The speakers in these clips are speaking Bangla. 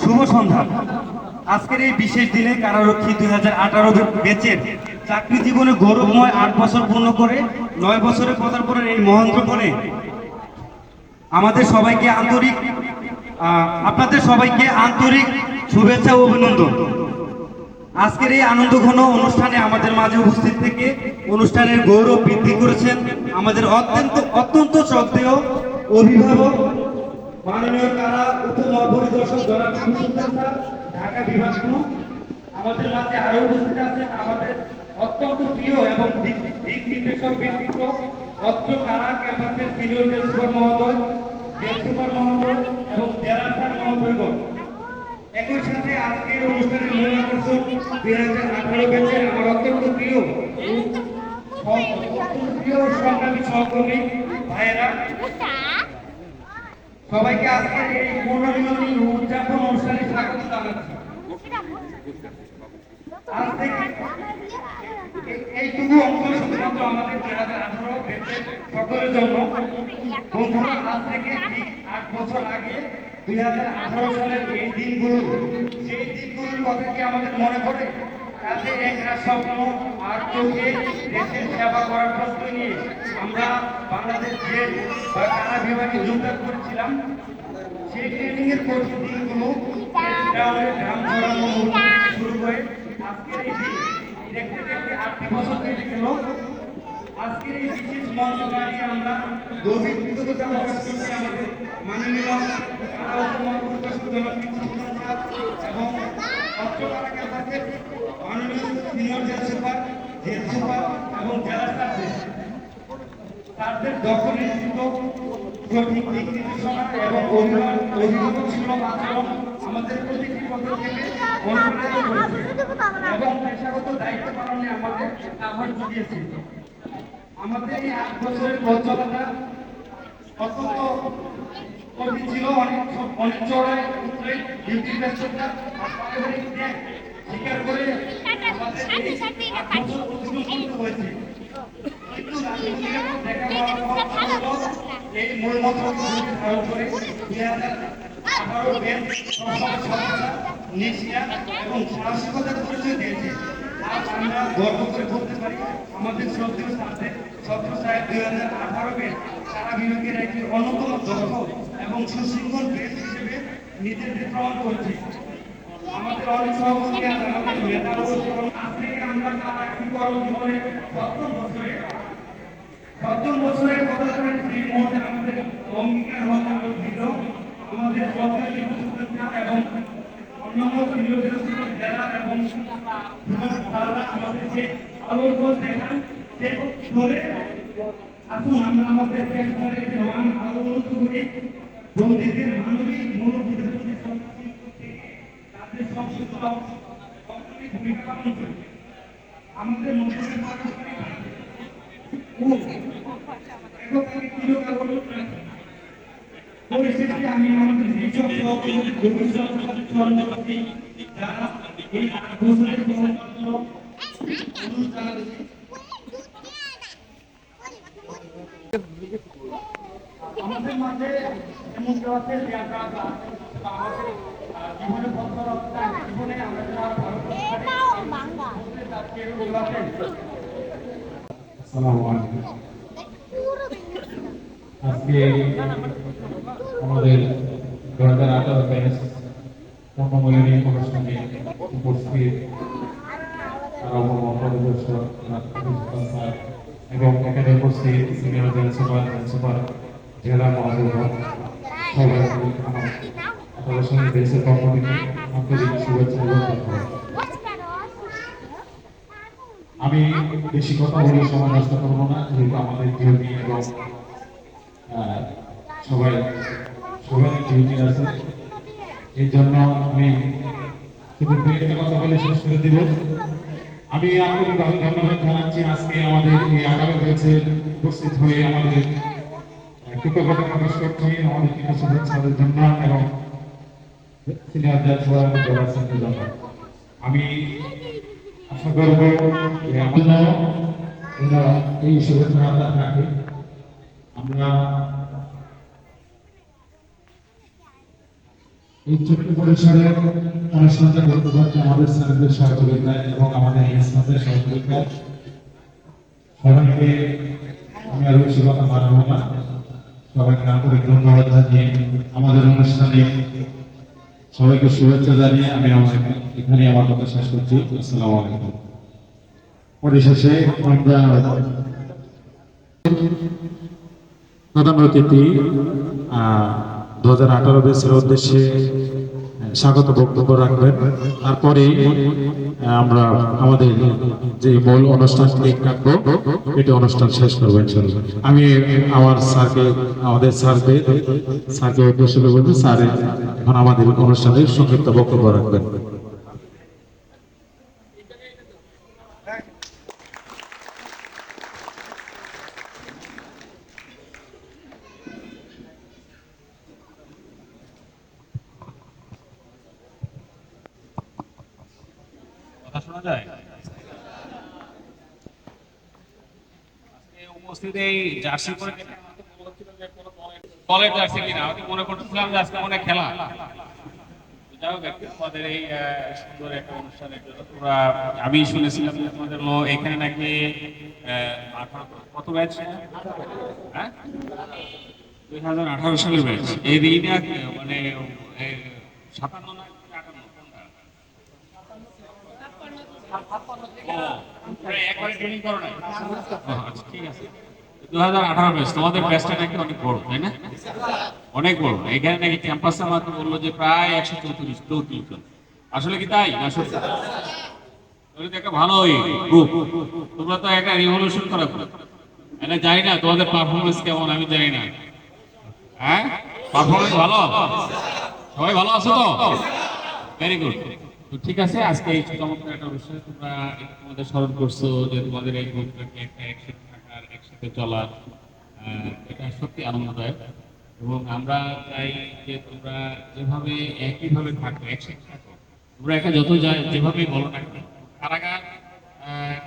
শুভ সন্ধ্যা। আজকের এই বিশেষ দিনে কারারক্ষী 2018 ব্যাচের চাকরি জীবনে গৌরবময় 8 বছর পূর্ণ করে 9 বছরে পদার্পণের এই মহেন্দ্রক্ষণে আপনাদের সবাইকে আন্তরিক শুভেচ্ছা ও অভিনন্দন। আজকের এই আনন্দঘন অনুষ্ঠানে আমাদের মাঝে উপস্থিত থেকে অনুষ্ঠানের গৌরব বৃদ্ধি করেছেন আমাদের অত্যন্ত শ্রদ্ধেয় অভিভাবক মাননীয় কারা উপমহাপরিদর্শক জনাব ঢাকা বিভাগ। আমাদের মাঝে আরো উপস্থিত আছেন আমাদের অত্যন্ত প্রিয় এবং দিক নির্দেশক ব্যক্তিত্ব অত্র কারা ক্যাম্পাসের সিনিয়র জেল সুপার মহোদয়, জেল সুপার মহোদয় এবং জেলা স্যার মহোদয়গণ। একই সাথে আজকের অনুষ্ঠানের মূল আকর্ষণ 2018 ব্যাচের আমার অত্যন্ত প্রিয় সংগ্রামী সহকর্মী ভাইয়েরা, সবাইকে আজকের এই পুনর্মিলনী উদযাপন অনুষ্ঠানে স্বাগত জানাচ্ছি। আজ থেকে এইটুকু অংশ শুধুমাত্র আমাদের 2018 ব্যাচের সকলের জন্য। বন্ধুরা, আজ থেকে ঠিক 8 বছর আগে 2018 সালের এই দিনগুলো, সেই দিনগুলোর কথা কি আমাদের মনে পড়ে? কাজে এক স্বপ্ন আর চোখে দেশের সেবা করার প্রশ্রয় নিয়ে আমরা বাংলাদেশ জেল বা কারা বিভাগে যোগদান করেছিলাম। সেই ট্রেনিং এর কঠিন দিনগুলো গ্রাম ছড়ানো শুরু করে আজকের এই দিন দেখতে দেখতে 8 বছর কেটে গেল। আজকের এই বিশেষ মঞ্চ দাঁড়িয়ে আমরা গভীর কৃতজ্ঞতা প্রকাশ করছি আমাদের মাননীয় কারা উপমহাপরিদর্শক জনাব এবং অত্র কারা ক্যাম্পাসের মাননীয় সিনিয়র জেল সুপার এবং জেলা স্যারদের দখলীকৃত সঠিক দিক নির্দেশনা এবং অভিভাবকমূলক আচরণ আমাদের প্রতিটি পদক্ষেপে অনুপ্রাণিত করেছে এবং পেশাগত দায়িত্ব পালনে আমাদের আহ্বান জুগিয়েছে। আমাদের এই 8 বছরের পথ চলাটা অত্যন্ত কঠিন ছিল, অনেক চড়াই উতরে ডিউটির ব্যস্ততা স্বীকার করে আমাদের এই 8 বছর অতিক্রম করতে হয়েছে। কিন্তু এই মূল মন্ত্রটি ধারণ করে 2018 নিষ্ঠা এবং সাহসিকতার পরিচয় দিয়েছে। আজ আমরা গর্ব করে বলতে পারি আমাদের শ্রদ্ধেয় ছাত্র সাহেব 2018 ব্যাচ সারা বিভাগের একটি অন্যতম দক্ষ এবং সুশৃঙ্খল ব্যাচ হিসেবে নিজেদের প্রমাণ করেছে। আমাদের অনেক সহযোগী আমাদের মেধার আজ থেকে আমরা জীবনের 7 বছরের কথা বলেন। সেই মুহূর্তে আমাদের অঙ্গীকার হওয়া ছিল আমাদের এবং অন্যান্য জেলা এবং আমাদের যে আলোচনা দেখান সে ধরে আসুন আমরা আমাদের অনুরোধ করি বন্দীদের মানবিক মনোবোধের প্রতি তাদের সংশ্লিষ্ট ভূমিকা পালন করি। আমাদের পরিস্থিতি আমি আমাদের নিচক ভবিষ্যৎ যারা এই 8 বছরের আমাদের মাঝে এমন কেউ আছে যে আমরা আমাদের জীবনে জীবনে আমরা আজকে আমাদের 2018 ব্যাচ পূর্ণমিলনী অনুষ্ঠানে উপস্থিত এবং এখানে উপস্থিত সিনিয়র জেল সুপার জেলা মহোদয় সবাইকে আমার আপনাদের সঙ্গে দেশের পক্ষ থেকে আন্তরিক শুভেচ্ছা এবং ধন্যবাদ। আমি বেশি কথা বলে সময় নষ্ট করবো না, যেহেতু আমাদের ডিউটি এবং সবাই সবাই ডিউটি আছে। এই জন্য আমি শুধু দুই একটা কথা বলে শেষ করে দিব। আমি আন্তরিকভাবে ধন্যবাদ জানাচ্ছি আজকে আমাদের এই আগামী ব্যাচে উপস্থিত হয়ে আমাদের কৃতজ্ঞতা প্রকাশ করছি আমাদের কিছু সদস্যদের জন্য এবং সিনিয়র জেনারেলের জন্য। আমি আশা করব যে আমরা এই শুভেচ্ছা থাকে আমরা এই ছোট্ট পরিসরে অনুষ্ঠানটা করতে পারছি আমাদের স্যারদের সহযোগিতায় এবং আমাদের স্টাফের সহযোগিতায়। সবাইকে আমি আর বেশি কথা বাড়াবো না, সবাইকে আন্তরিক ধন্যবাদ জানিয়ে আমাদের অনুষ্ঠানে সবাইকে শুভেচ্ছা জানিয়ে আমি এখানে আমার কথা শেষ করছি। আসসালামু আলাইকুম। পরিশেষে আমরা প্রধান অতিথি 2018 ব্যাচের উদ্দেশ্যে স্বাগত বক্তব্য রাখবেন। তারপরে আমরা আমাদের যে মূল অনুষ্ঠান রাখবো এটা অনুষ্ঠান শেষ করবো ইনশাআল্লাহ। আমি আমার আমাদের স্যারকে উদ্দেশ্য করে বলতে স্যার এখন আমাদের অনুষ্ঠানে সংক্ষিপ্ত বক্তব্য রাখবেন। শোনা যায়? উপস্থিত এই জার্সি পরে দলের জার্সি কিনা আমি মনে করতেছিলাম যে আজকে মনে খেলা। যাই হোক, তোমাদের এই সুন্দর একটা অনুষ্ঠানের জন্য তোমরা আমি শুনেছিলাম যে তোমাদের এখানে নাকি কত ব্যাচ? হ্যাঁ, 2018 সালের ব্যাচ। এই রিনা মানে 57 না 58 কোনটা? একবারে ট্রেনিং করো না? আচ্ছা, ঠিক আছে। 2018 ব্যাচ, তোমাদের ব্যাচটা নাকি অনেক বড়, তাই না? অনেক বড়। এখানে নাকি ক্যাম্পাসে আমাকে বললো যে প্রায় 134 জন। আসলে কি তাই? আসলে তাহলে তো একটা ভালো গ্রুপ। তোমরা তো একটা রিভলিউশন করা গ্রুপ। এটা জানি না তোমাদের পারফরমেন্স কেমন, আমি জানি না। হ্যাঁ, পারফরমেন্স ভালো? সবাই ভালো আছো তো? Very good. তো ঠিক আছে, আজকে এই চমৎকার একটা বিষয় তোমরা তোমাদের স্মরণ করছো যে তোমাদের এই গ্রুপটাকে একটা একসাথে থাকার, একসাথে চলার, এটা সত্যি আনন্দদায়ক। এবং আমরা চাই যে তোমরা যেভাবে একইভাবে থাকো, একসাথে থাকো। তোমরা একা যত যেভাবে বলো না কেন,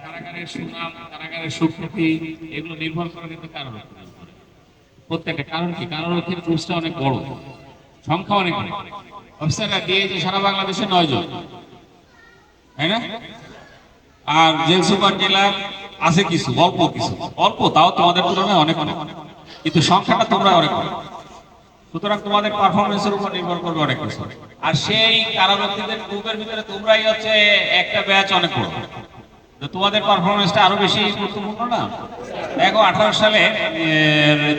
কারাগারের সুনাম, কারাগারের সুখ্যাতি এগুলো নির্ভর করে কিন্তু কারারক্ষীর উপরে। প্রত্যেকটা কারণ কি, কারারক্ষীর রুলসটা অনেক বড়, সংখ্যা অনেক বড়। অফিসাররা দিয়েছে সারা বাংলাদেশে 9 জন, তাই না? আর জেল সুপার জেলার আছে কিছু, অল্প তাও তোমাদের তুলনায় অনেক অনেক, কিন্তু সংখ্যাটা তোমরা অনেক অনেক। সুতরাং তোমাদের পারফরমেন্সের উপর নির্ভর করবে অনেক কিছু। আর সেই কারারক্ষীদের গ্রুপের ভিতরে তোমরাই হচ্ছে একটা ব্যাচ অনেক বড়। তোমাদের পারফরমেন্সটা আরো বেশি গুরুত্বপূর্ণ না? দেখো 18 সালে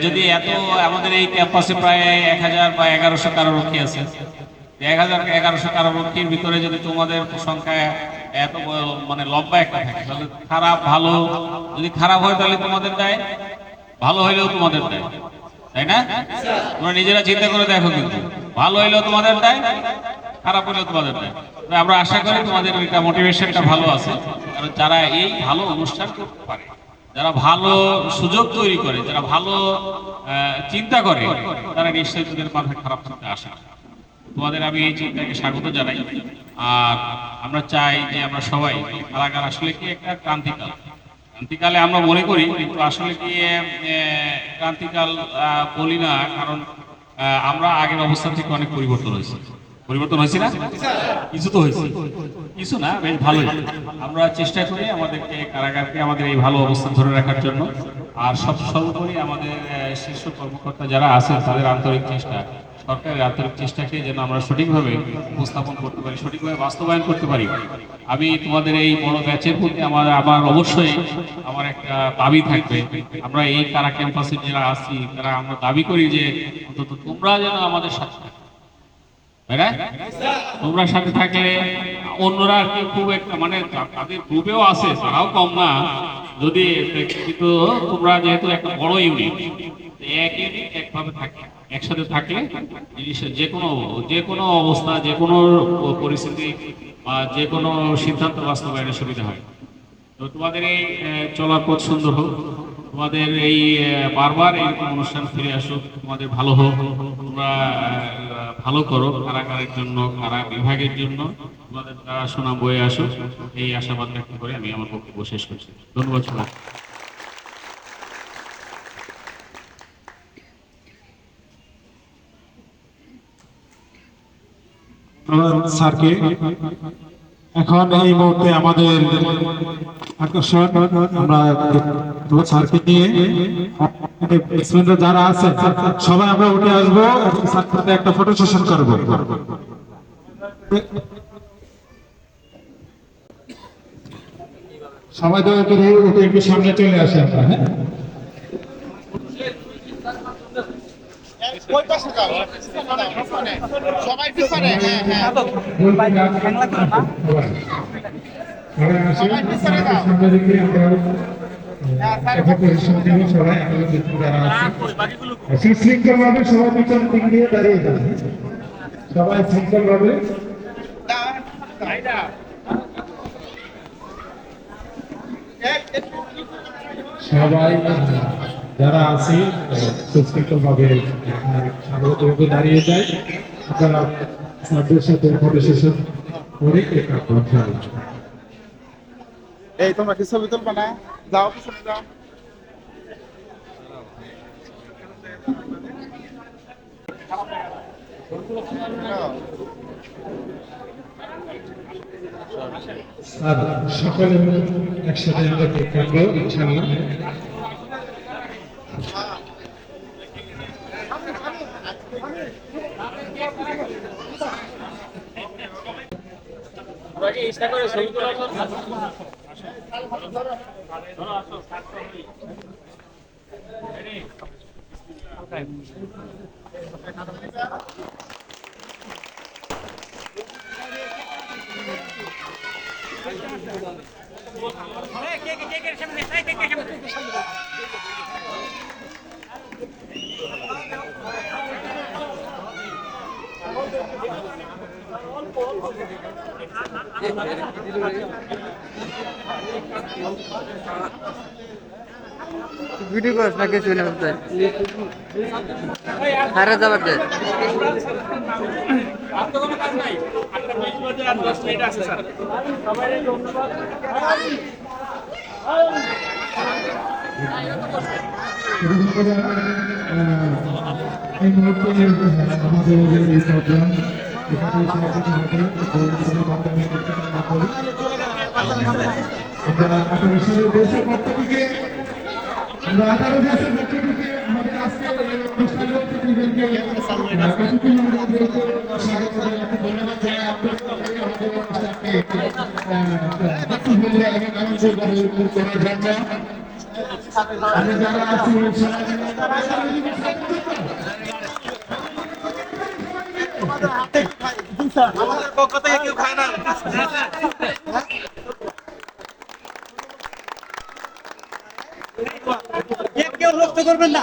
যদি এত আমাদের এই ক্যাম্পাসে প্রায় 1000 বা 1100 কারারক্ষী আছে, 1100 কারারক্ষীর ভিতরে যদি তোমাদের সংখ্যা এত মানে লম্বা একটা থাকে, তাহলে খারাপ ভালো, যদি খারাপ হয় তাহলে তোমাদের দেয়, ভালো হইলেও তোমাদের দেয়, তাই না? তোমরা নিজেরা চিন্তা করে দেখো, কিন্তু ভালো হইলেও তোমাদের দেয়, খারাপ হইলেও তোমাদের দেয়। আমরা আশা করি তোমাদের এটা মোটিভেশনটা ভালো আছে, কারণ যারা এই ভালো অনুষ্ঠান করতে পারে, যারা ভালো সুযোগ তৈরি করে, যারা ভালো চিন্তা করে, তারা নিশ্চয়ই তোদের মাথায় খারাপ চিন্তা আসে না। তোমাদের আমি এই চিন্তাকে স্বাগত জানাই। আর আমরা চাই যে আমরা সবাই, কারাগার আসলে কি একটা ক্রান্তিকাল, ক্রান্তিকালে আমরা মনে করি, কিন্তু আসলে কি ক্রান্তিকাল বলি না, কারণ আমরা আগের অবস্থা থেকে অনেক পরিবর্তন হয়েছে না? কিছু তো হয়েছে, কিছু না, বেশ ভালোই। আমরা চেষ্টা করি আমাদেরকে কারাগারকে আমাদের এই ভালো অবস্থান ধরে রাখার জন্য। আর সর্বোপরি আমাদের শীর্ষ কর্মকর্তা যারা আছেন তাদের আন্তরিক চেষ্টা, সরকারের আন্তরিক চেষ্টাকে যেন আমরা সঠিকভাবে উপস্থাপন করতে পারি, সঠিকভাবে বাস্তবায়ন করতে পারি। আমি তোমাদের এই বড় ব্যাচের প্রতি আমার অবশ্যই আমার একটা দাবি থাকবে। আমরা এই কারা ক্যাম্পাসে যারা আছি তারা আমরা দাবি করি যে অন্তত তোমরা যেন আমাদের সাথে থাকো, তাই না? তোমরা সাথে থাকলে অন্যরা কি খুব একটা মানে তাদের গ্রুপেও আছে, তারাও কম না যদি, কিন্তু তোমরা যেহেতু একটা বড় ইউনিট, এক ইউনিট একভাবে থাকে, একসাথে থাকলে জিনিসের যে কোনো অবস্থা, যে কোনো পরিস্থিতি বা যে কোনো সিদ্ধান্ত বাস্তবায়নের সুবিধা হয়। তো তোমাদের এই চলার পথ সুন্দর হোক, তোমাদের এই বারবার এরকম অনুষ্ঠান ফিরে আসুক, তোমাদের ভালো হোক, তোমরা ভালো করো কারাগারের জন্য, কারা বিভাগের জন্য তোমাদের দ্বারা সুনাম বয়ে আসুক, এই আশাবাদ ব্যক্ত করে আমি আমার বক্তব্য শেষ করছি। ধন্যবাদ সবাই। স্যারকে এখন এই মুহূর্তে আমাদের আকর্ষণ আমরা স্যারকে নিয়ে ব্যাটসম্যানরা যারা আছে সবাই আমরা উঠে আসবো এবং স্যার সাথে একটা ফটো সেশন করবো। সবাই দয়া করে উঠে একটু সামনে চলে আসে আমরা। হ্যাঁ, সবাই পিছনে, হ্যাঁ হ্যাঁ সবাই পিছনে দাও। সামনে রেখে আমরা একটা পজিশন দিব সবাই, আমাদের যারা আছে সুশৃঙ্খল ভাবে সবাই পিছন দিক দিয়ে দাঁড়িয়ে যাবে, সবাই শৃঙ্খল ভাবে। সবাই যারা আছি সুশৃঙ্খল ভাবে শান্তভাবে দাঁড়িয়ে যায়, আপনারা স্যারদের সাথে ফটো সেশন করে একটা কথা। এই তোমরা কি ছবি তুলবা না? যাও পিছনে যাও। আর সকলে একসাথে আমরা কেক কাটবো ইনশাআল্লাহ। ভিডিও করিস না কিছু না করতে হারে যাবার দে এই মুহূর্তে আমাদের এই প্রোগ্রাম এখানে সমাপন হবে। আমরা 18 সালের দেশের পক্ষ থেকে আমাদের আজকে এই অনুষ্ঠানের অতিথিদেরকে স্বাগত জানাতে ধন্যবাদ জানাই। আমাদের অনুষ্ঠানকে এবং আনন্দ করার জন্য আমি যারা আছি আমাদের পক্ষ থেকে কেউ খায় না। কেউ নষ্ট করবেন না।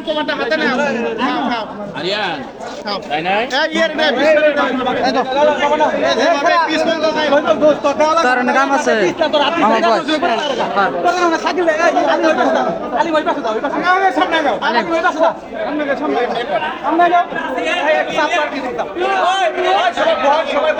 তোমারটা হাতে নাও, খাও খাও আরিয়ান তাই না? তোর কাম আছে সবাই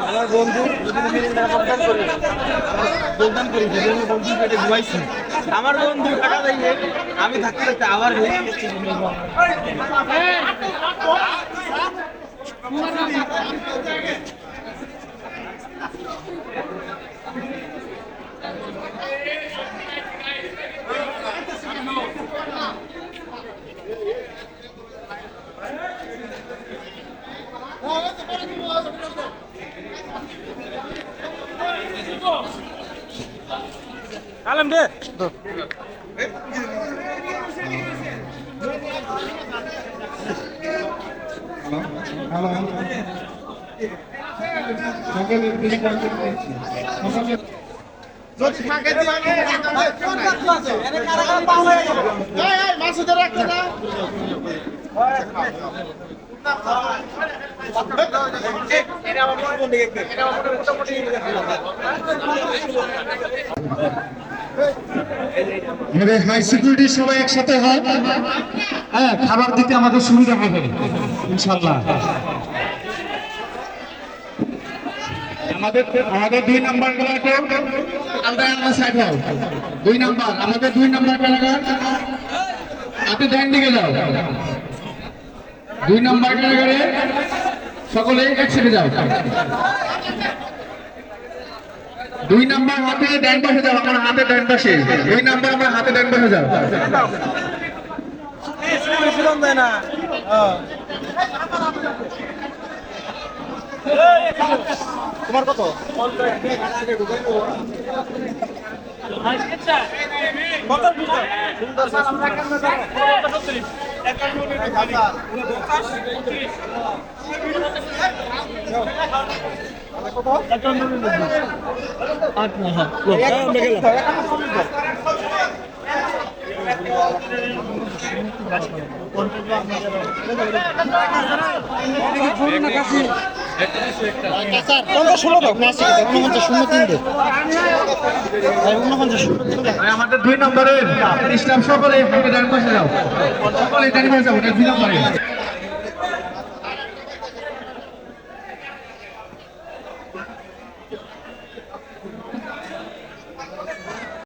আমার বন্ধু যদি আমি যোগদান করি যদি আমি বন্ধু পেটে ঘুমাইছি আমার বন্ধু টাকা দেয় আমি থাকতে থাকতে আবার হয়ে গেছি আলম দে যদি থাকে মাছ ধরে রাখতে না আমাদের হাই সিকিউরিটি সবাই একসাথে হয়, হ্যাঁ, খাবার দিতে আমাদের সুবিধা হবে ইনশাল্লাহ। আমাদের 2 নাম্বার ক্যালাকার আলাদা আলাদা সাইড হও। 2 নাম্বার আমাদের 2 নাম্বার ক্যালাকার আপনি ডান দিকে যাও। 2 নাম্বার ক্যালাকারে সকলে একসাথে যাও। 2 নাম্বার হাতে ডান পাশে যাও, আমার হাতে ডান পাশে। 2 নাম্বার আমার হাতে ডান পাশে যাও। না তোমার কত আমাদের 2 নম্বরের স্টাফ সকলে হাতে ডান পাশে যাও, সকলে ডান পাশে যাও। 2 নম্বরে